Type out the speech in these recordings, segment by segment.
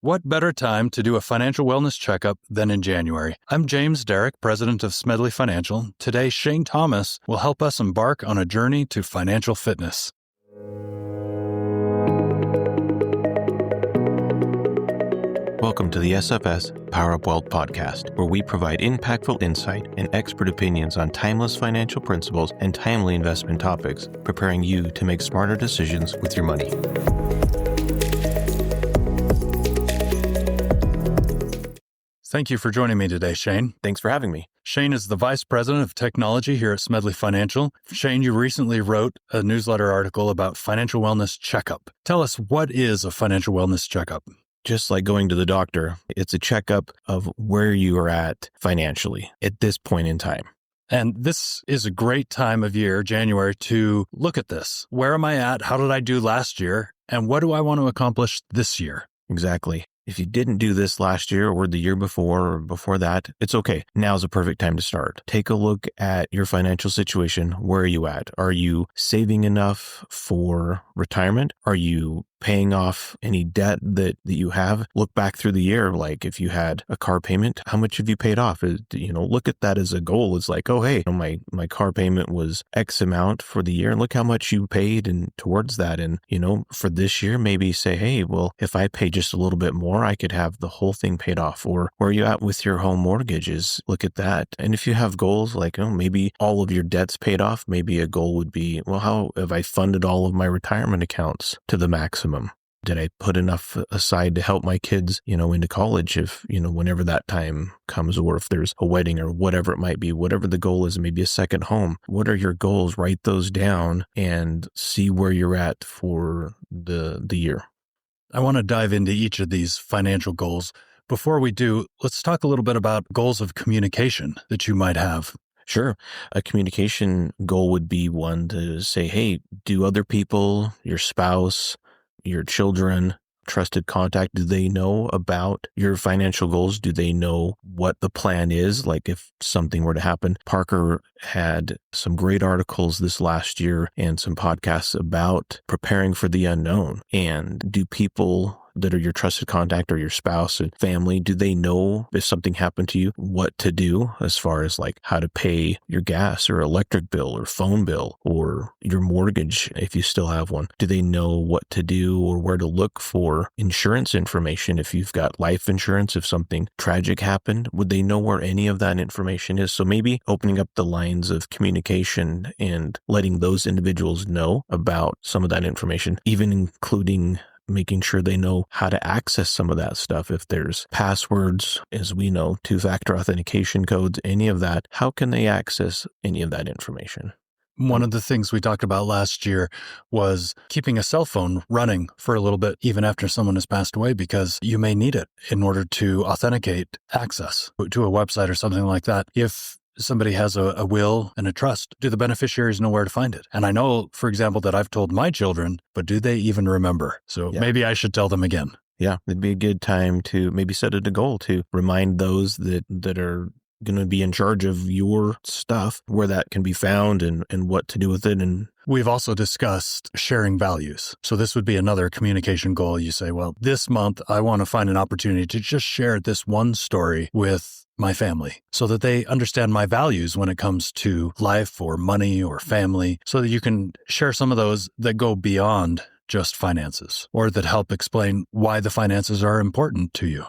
What better time to do a financial wellness checkup than in January? I'm James Derrick, president of Smedley Financial. Today, Shane Thomas will help us embark on a journey to financial fitness. Welcome to the SFS Power Up Wealth podcast, where we provide impactful insight and expert opinions on timeless financial principles and timely investment topics, preparing you to make smarter decisions with your money. Thank you for joining me today, Shane. Thanks for having me. Shane is the Vice President of Technology here at Smedley Financial. Shane, you recently wrote a newsletter article about financial wellness checkup. Tell us, what is a financial wellness checkup? Just like going to the doctor, it's a checkup of where you are at financially at this point in time. And this is a great time of year, January, to look at this. Where am I at? How did I do last year? And what do I want to accomplish this year? Exactly. If you didn't do this last year or the year before or before that, it's okay. Now's a perfect time to start. Take a look at your financial situation. Where are you at? Are you saving enough for retirement? Are you paying off any debt that you have? Look back through the year. Like if you had a car payment, how much have you paid off? Look at that as a goal. It's like, oh, hey, my car payment was X amount for the year. And look how much you paid and towards that. And, for this year, maybe say, hey, well, if I pay just a little bit more, I could have the whole thing paid off. Or where are you at with your home mortgages? Look at that. And if you have goals like, maybe all of your debt's paid off, maybe a goal would be, well, how have I funded all of my retirement accounts to the maximum? Did I put enough aside to help my kids, into college if, whenever that time comes, or if there's a wedding or whatever it might be, whatever the goal is, maybe a second home. What are your goals? Write those down and see where you're at for the year. I want to dive into each of these financial goals. Before we do, let's talk a little bit about goals of communication that you might have. Sure. A communication goal would be one to say, hey, do other people, your spouse, your children, trusted contact, do they know about your financial goals? Do they know what the plan is? Like if something were to happen. Parker had some great articles this last year and some podcasts about preparing for the unknown. And do people that are your trusted contact or your spouse and family, do they know if something happened to you, what to do as far as like how to pay your gas or electric bill or phone bill or your mortgage if you still have one? Do they know what to do or where to look for insurance information if you've got life insurance, if something tragic happened? Would they know where any of that information is? So maybe opening up the lines of communication and letting those individuals know about some of that information, even including making sure they know how to access some of that stuff. If there's passwords, as we know, two-factor authentication codes, any of that, how can they access any of that information? One of the things we talked about last year was keeping a cell phone running for a little bit, even after someone has passed away, because you may need it in order to authenticate access to a website or something like that. If somebody has a will and a trust, do the beneficiaries know where to find it? And I know, for example, that I've told my children, but do they even remember? So maybe I should tell them again. Yeah, it'd be a good time to maybe set it a goal to remind those that are going to be in charge of your stuff, where that can be found and what to do with it. And we've also discussed sharing values. So this would be another communication goal. You say, well, this month I want to find an opportunity to just share this one story with my family so that they understand my values when it comes to life or money or family, so that you can share some of those that go beyond just finances or that help explain why the finances are important to you.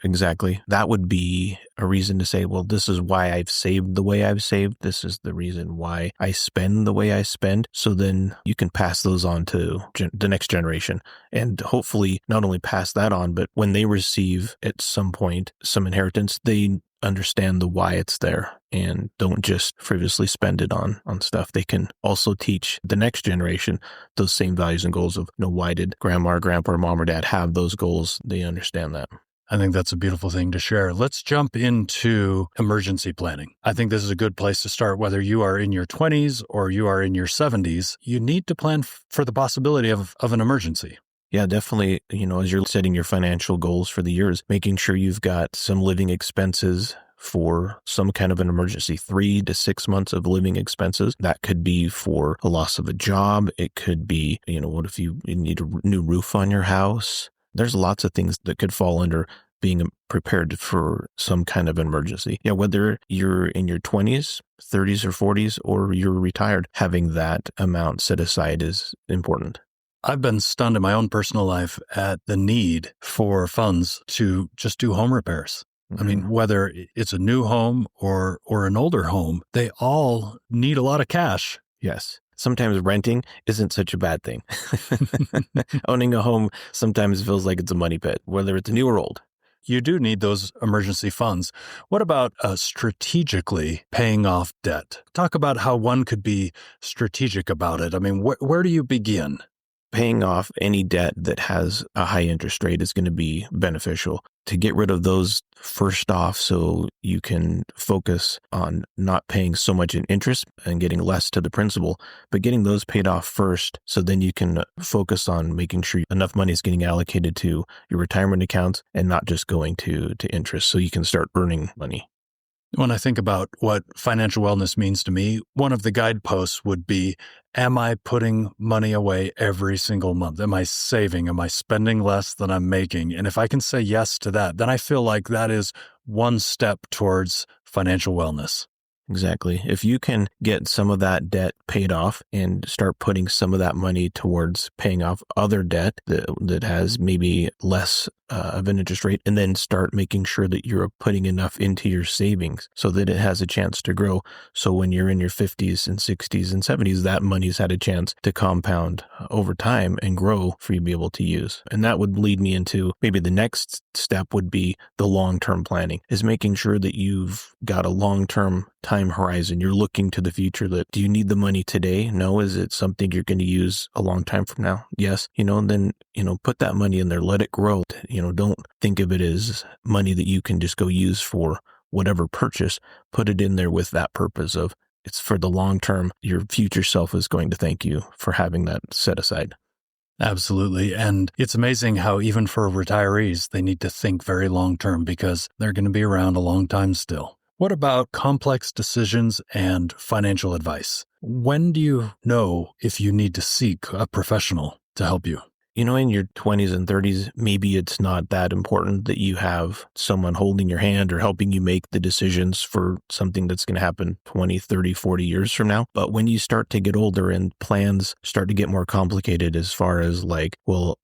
Exactly. That would be a reason to say, well, this is why I've saved the way I've saved. This is the reason why I spend the way I spend. So then you can pass those on to the next generation and hopefully not only pass that on, but when they receive at some point some inheritance, they understand the why it's there and don't just frivolously spend it on stuff. They can also teach the next generation those same values and goals of, why did grandma or grandpa or mom or dad have those goals? They understand that. I think that's a beautiful thing to share. Let's jump into emergency planning. I think this is a good place to start. Whether you are in your 20s or you are in your 70s, you need to plan for the possibility of an emergency. Yeah, definitely. As you're setting your financial goals for the years, making sure you've got some living expenses for some kind of an emergency, 3 to 6 months of living expenses. That could be for a loss of a job. It could be, what if you need a new roof on your house? There's lots of things that could fall under being prepared for some kind of emergency. Yeah, whether you're in your 20s, 30s, or 40s, or you're retired, having that amount set aside is important. I've been stunned in my own personal life at the need for funds to just do home repairs. I mean, whether it's a new home or an older home, they all need a lot of cash. Yes. Sometimes renting isn't such a bad thing. Owning a home sometimes feels like it's a money pit, whether it's new or old. You do need those emergency funds. What about strategically paying off debt? Talk about how one could be strategic about it. I mean, where do you begin? Paying off any debt that has a high interest rate is going to be beneficial. To get rid of those first off so you can focus on not paying so much in interest and getting less to the principal, but getting those paid off first so then you can focus on making sure enough money is getting allocated to your retirement accounts and not just going to interest so you can start earning money. When I think about what financial wellness means to me, one of the guideposts would be, am I putting money away every single month? Am I saving? Am I spending less than I'm making? And if I can say yes to that, then I feel like that is one step towards financial wellness. Exactly. If you can get some of that debt paid off and start putting some of that money towards paying off other debt that has maybe less of an interest rate, and then start making sure that you're putting enough into your savings so that it has a chance to grow. So when you're in your 50s and 60s and 70s, that money's had a chance to compound over time and grow for you to be able to use. And that would lead me into maybe the next step would be the long-term planning, is making sure that you've got a long-term time horizon. You're looking to the future. That do you need the money today? No. Is it something you're going to use a long time from now? Yes. Then, put that money in there, let it grow. Don't think of it as money that you can just go use for whatever purchase. Put it in there with that purpose of it's for the long term. Your future self is going to thank you for having that set aside. Absolutely. And it's amazing how even for retirees, they need to think very long term because they're going to be around a long time still. What about complex decisions and financial advice? When do you know if you need to seek a professional to help you? In your 20s and 30s, maybe it's not that important that you have someone holding your hand or helping you make the decisions for something that's going to happen 20, 30, 40 years from now. But when you start to get older and plans start to get more complicated as far as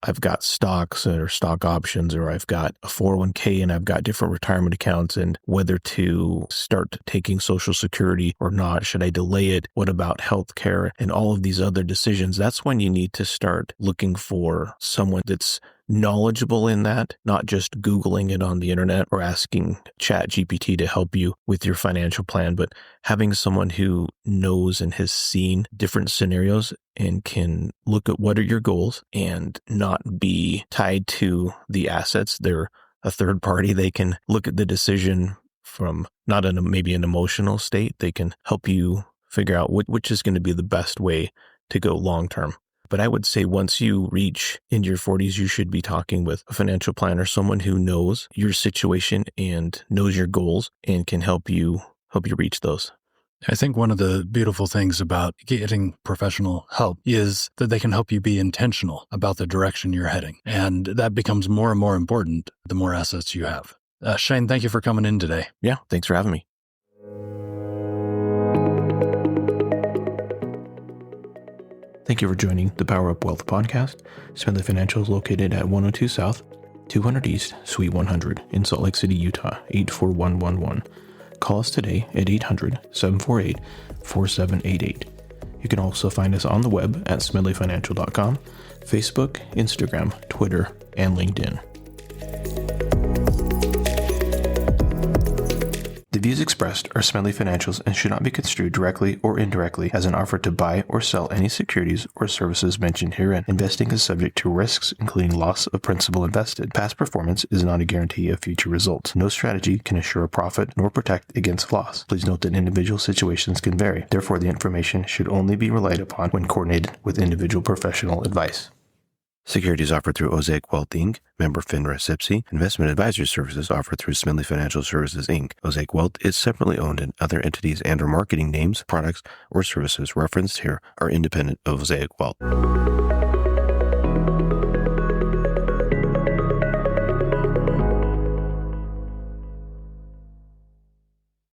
I've got stocks or stock options, or I've got a 401k and I've got different retirement accounts, and whether to start taking Social Security or not, should I delay it? What about healthcare and all of these other decisions? That's when you need to start looking for someone that's knowledgeable in that, not just Googling it on the internet or asking ChatGPT to help you with your financial plan, but having someone who knows and has seen different scenarios and can look at what are your goals and not be tied to the assets. They're a third party. They can look at the decision from not in maybe an emotional state. They can help you figure out which is going to be the best way to go long term. But I would say once you reach into your 40s, you should be talking with a financial planner, someone who knows your situation and knows your goals and can help you reach those. I think one of the beautiful things about getting professional help is that they can help you be intentional about the direction you're heading. And that becomes more and more important the more assets you have. Shane, thank you for coming in today. Yeah, thanks for having me. Thank you for joining the Power Up Wealth podcast. Smedley Financial is located at 102 South, 200 East, Suite 100 in Salt Lake City, Utah, 84111. Call us today at 800-748-4788. You can also find us on the web at smedleyfinancial.com, Facebook, Instagram, Twitter, and LinkedIn. The views expressed are Smedley Financial's and should not be construed directly or indirectly as an offer to buy or sell any securities or services mentioned herein. Investing is subject to risks, including loss of principal invested. Past performance is not a guarantee of future results. No strategy can assure a profit nor protect against loss. Please note that individual situations can vary. Therefore, the information should only be relied upon when coordinated with individual professional advice. Securities offered through Osaic Wealth, Inc., member FINRA SIPC. Investment advisory services offered through Smedley Financial Services, Inc. Osaic Wealth is separately owned, and other entities and/or marketing names, products, or services referenced here are independent of Osaic Wealth.